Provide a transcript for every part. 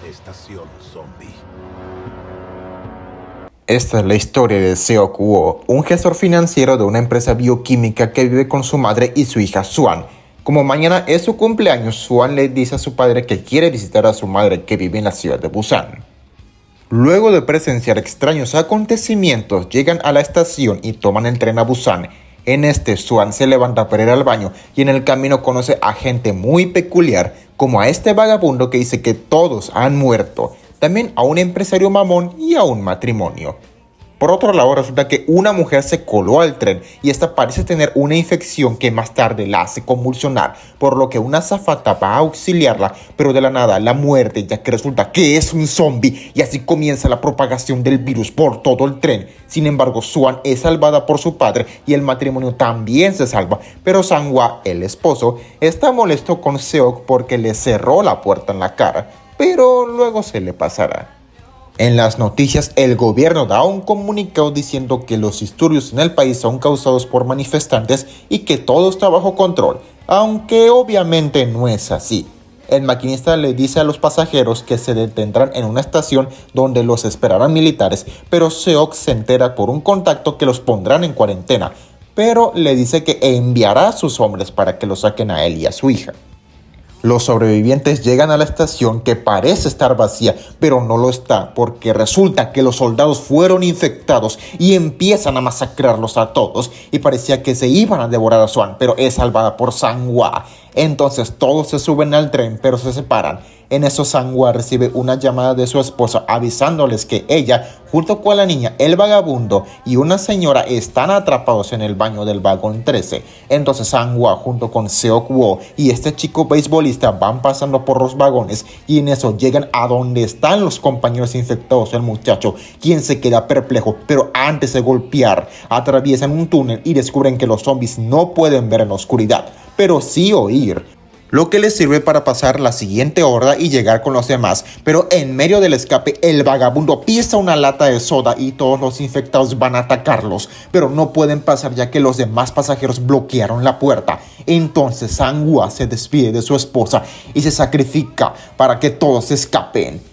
Estación Zombie. Esta es la historia de Seok-woo, un gestor financiero de una empresa bioquímica que vive con su madre y su hija Swan. Como mañana es su cumpleaños, Swan le dice a su padre que quiere visitar a su madre que vive en la ciudad de Busan. Luego de presenciar extraños acontecimientos, llegan a la estación y toman el tren a Busan. En este, Swan se levanta para ir al baño y en el camino conoce a gente muy peculiar, como a este vagabundo que dice que todos han muerto, también a un empresario mamón y a un matrimonio. Por otro lado, resulta que una mujer se coló al tren y esta parece tener una infección que más tarde la hace convulsionar, por lo que una azafata va a auxiliarla, pero de la nada la muerde, ya que resulta que es un zombie y así comienza la propagación del virus por todo el tren. Sin embargo, Swan es salvada por su padre y el matrimonio también se salva, pero Sang-hwa, el esposo, está molesto con Seok porque le cerró la puerta en la cara, pero luego se le pasará. En las noticias, el gobierno da un comunicado diciendo que los disturbios en el país son causados por manifestantes y que todo está bajo control, aunque obviamente no es así. El maquinista le dice a los pasajeros que se detendrán en una estación donde los esperarán militares, pero Seok se entera por un contacto que los pondrán en cuarentena, pero le dice que enviará a sus hombres para que los saquen a él y a su hija. Los sobrevivientes llegan a la estación que parece estar vacía, pero no lo está, porque resulta que los soldados fueron infectados y empiezan a masacrarlos a todos, y parecía que se iban a devorar a Swan, pero es salvada por Sang-hwa. Entonces todos se suben al tren, pero se separan. En eso Sang-hwa recibe una llamada de su esposa avisándoles que ella, junto con la niña, el vagabundo y una señora están atrapados en el baño del vagón 13. Entonces Sang-hwa junto con Seok-woo y este chico beisbolista van pasando por los vagones y en eso llegan a donde están los compañeros infectados del muchacho, quien se queda perplejo, pero antes de golpear atraviesan un túnel y descubren que los zombies no pueden ver en la oscuridad, pero sí oír, lo que les sirve para pasar la siguiente horda y llegar con los demás. Pero en medio del escape, el vagabundo pisa una lata de soda y todos los infectados van a atacarlos, pero no pueden pasar ya que los demás pasajeros bloquearon la puerta. Entonces Sang-hwa se despide de su esposa y se sacrifica para que todos escapen.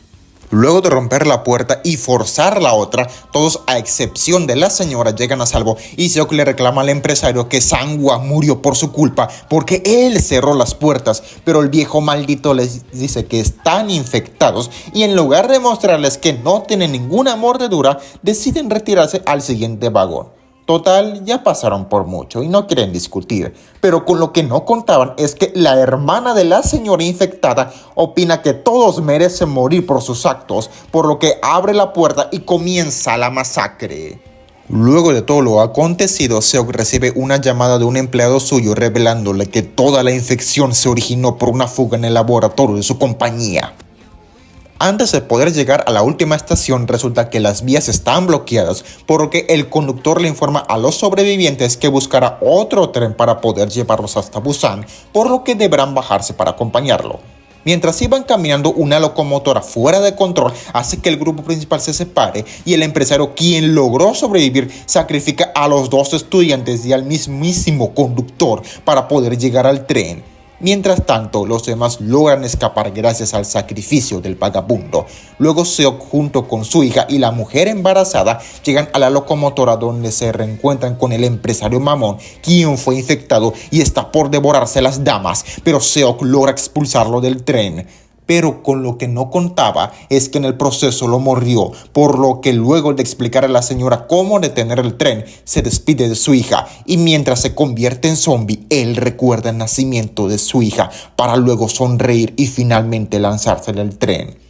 Luego de romper la puerta y forzar la otra, todos a excepción de la señora llegan a salvo y Seok le reclama al empresario que Sang-hwa murió por su culpa porque él cerró las puertas, pero el viejo maldito les dice que están infectados y en lugar de mostrarles que no tienen ninguna mordedura, deciden retirarse al siguiente vagón. Total, ya pasaron por mucho y no quieren discutir, pero con lo que no contaban es que la hermana de la señora infectada opina que todos merecen morir por sus actos, por lo que abre la puerta y comienza la masacre. Luego de todo lo acontecido, Seok recibe una llamada de un empleado suyo revelándole que toda la infección se originó por una fuga en el laboratorio de su compañía. Antes de poder llegar a la última estación, resulta que las vías están bloqueadas, por lo que el conductor le informa a los sobrevivientes que buscará otro tren para poder llevarlos hasta Busan, por lo que deberán bajarse para acompañarlo. Mientras iban caminando, una locomotora fuera de control hace que el grupo principal se separe y el empresario, quien logró sobrevivir, sacrifica a los dos estudiantes y al mismísimo conductor para poder llegar al tren. Mientras tanto, los demás logran escapar gracias al sacrificio del vagabundo. Luego Seok junto con su hija y la mujer embarazada llegan a la locomotora donde se reencuentran con el empresario mamón, quien fue infectado y está por devorarse a las damas, pero Seok logra expulsarlo del tren. Pero con lo que no contaba es que en el proceso lo mordió, por lo que luego de explicar a la señora cómo detener el tren, se despide de su hija y mientras se convierte en zombie, él recuerda el nacimiento de su hija para luego sonreír y finalmente lanzarse del tren.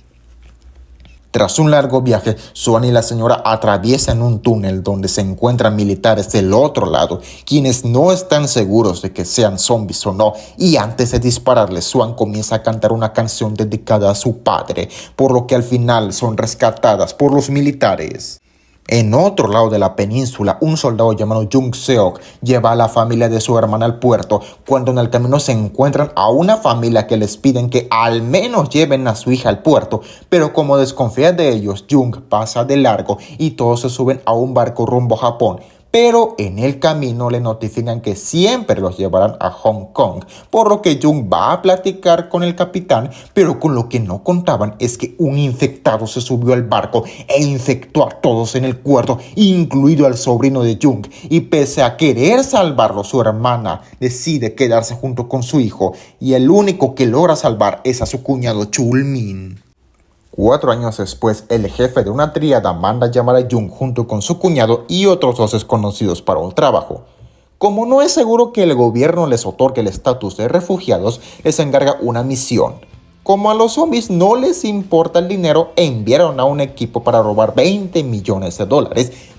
Tras un largo viaje, Swan y la señora atraviesan un túnel donde se encuentran militares del otro lado, quienes no están seguros de que sean zombies o no, y antes de dispararles, Swan comienza a cantar una canción dedicada a su padre, por lo que al final son rescatadas por los militares. En otro lado de la península, un soldado llamado Jung Seok lleva a la familia de su hermana al puerto, cuando en el camino se encuentran a una familia que les piden que al menos lleven a su hija al puerto, pero como desconfía de ellos, Jung pasa de largo y todos se suben a un barco rumbo a Japón. pero en el camino le notifican que siempre los llevarán a Hong Kong, por lo que Jung va a platicar con el capitán, pero con lo que no contaban es que un infectado se subió al barco e infectó a todos en el cuarto, incluido al sobrino de Jung, y pese a querer salvarlo, su hermana decide quedarse junto con su hijo, y el único que logra salvar es a su cuñado Chul Min. 4 años después, el jefe de una tríada manda llamar a Jung junto con su cuñado y otros 2 desconocidos para un trabajo. Como no es seguro que el gobierno les otorgue el estatus de refugiados, les encarga una misión. Como a los zombies no les importa el dinero, enviaron a un equipo para robar $20 millones,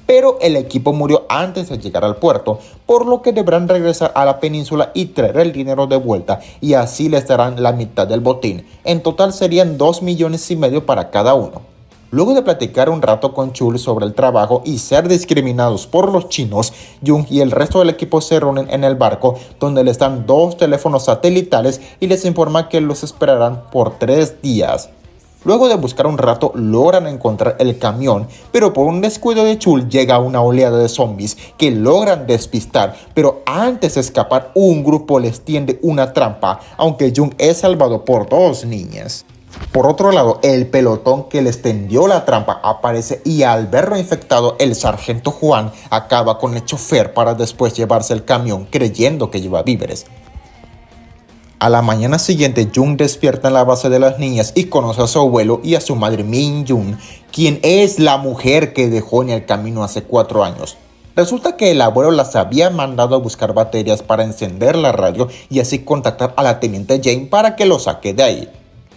pero el equipo murió antes de llegar al puerto, por lo que deberán regresar a la península y traer el dinero de vuelta, y así les darán la mitad del botín. En total serían $2,5 millones para cada uno. Luego de platicar un rato con Chul sobre el trabajo y ser discriminados por los chinos, Jung y el resto del equipo se reúnen en el barco, donde les dan 2 teléfonos satelitales y les informa que los esperarán por 3 días. Luego de buscar un rato, logran encontrar el camión, pero por un descuido de Chul llega una oleada de zombies que logran despistar, pero antes de escapar un grupo les tiende una trampa, aunque Jung es salvado por 2 niñas. Por otro lado, el pelotón que les tendió la trampa aparece y al verlo infectado, el sargento Juan acaba con el chofer para después llevarse el camión creyendo que lleva víveres. A la mañana siguiente, Jung despierta en la base de las niñas y conoce a su abuelo y a su madre Min Jun, quien es la mujer que dejó en el camino hace 4 años. Resulta que el abuelo las había mandado a buscar baterías para encender la radio y así contactar a la teniente Jane para que lo saque de ahí.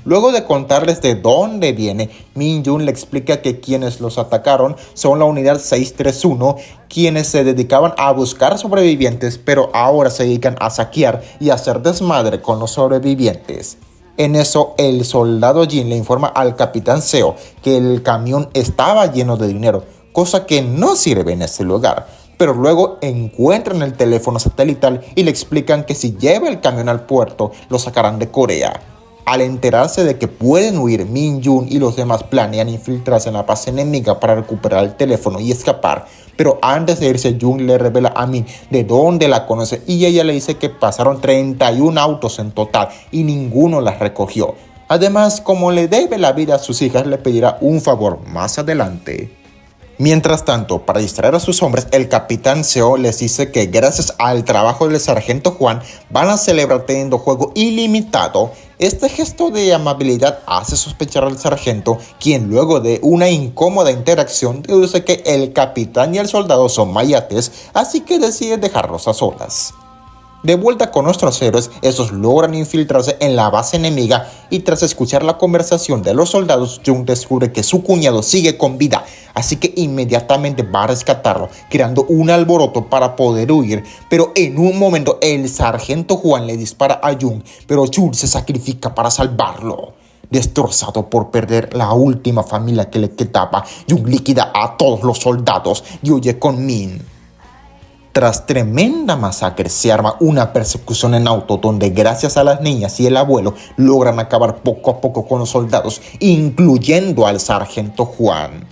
Luego de contarles de dónde viene, Min Jun le explica que quienes los atacaron son la unidad 631, quienes se dedicaban a buscar sobrevivientes, pero ahora se dedican a saquear y hacer desmadre con los sobrevivientes. En eso, el soldado Jin le informa al capitán Seo que el camión estaba lleno de dinero, cosa que no sirve en ese lugar. Pero luego encuentran el teléfono satelital y le explican que si lleva el camión al puerto, lo sacarán de Corea. Al enterarse de que pueden huir, Min Jun y los demás planean infiltrarse en la base enemiga para recuperar el teléfono y escapar. Pero antes de irse, Jung le revela a Min de dónde la conoce y ella le dice que pasaron 31 autos en total y ninguno las recogió. Además, como le debe la vida a sus hijas, le pedirá un favor más adelante. Mientras tanto, para distraer a sus hombres, el capitán Seo les dice que gracias al trabajo del sargento Juan van a celebrar teniendo juego ilimitado. Este gesto de amabilidad hace sospechar al sargento, quien luego de una incómoda interacción deduce que el capitán y el soldado son mayates, así que decide dejarlos a solas. De vuelta con nuestros héroes, estos logran infiltrarse en la base enemiga y tras escuchar la conversación de los soldados, Jung descubre que su cuñado sigue con vida, así que inmediatamente va a rescatarlo, creando un alboroto para poder huir, pero en un momento el sargento Juan le dispara a Jung, pero Chul se sacrifica para salvarlo. Destrozado por perder la última familia que le quedaba, Jung liquida a todos los soldados y huye con Min. Tras tremenda masacre se arma una persecución en auto donde gracias a las niñas y el abuelo logran acabar poco a poco con los soldados, incluyendo al sargento Juan.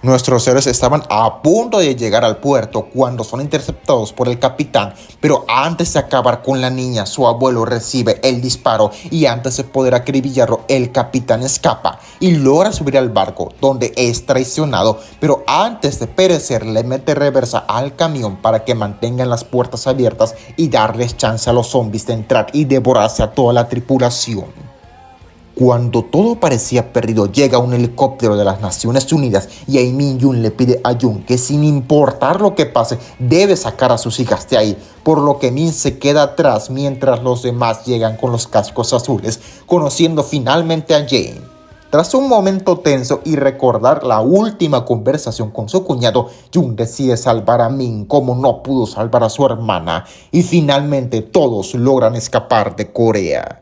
Nuestros héroes estaban a punto de llegar al puerto cuando son interceptados por el capitán, pero antes de acabar con la niña, su abuelo recibe el disparo y antes de poder acribillarlo, el capitán escapa y logra subir al barco, donde es traicionado, pero antes de perecer le mete reversa al camión para que mantengan las puertas abiertas y darles chance a los zombies de entrar y devorarse a toda la tripulación. Cuando todo parecía perdido, llega un helicóptero de las Naciones Unidas y ahí Min Jun le pide a Jung que sin importar lo que pase, debe sacar a sus hijas de ahí, por lo que Min se queda atrás mientras los demás llegan con los cascos azules, conociendo finalmente a Jane. Tras un momento tenso y recordar la última conversación con su cuñado, Jung decide salvar a Min como no pudo salvar a su hermana y finalmente todos logran escapar de Corea.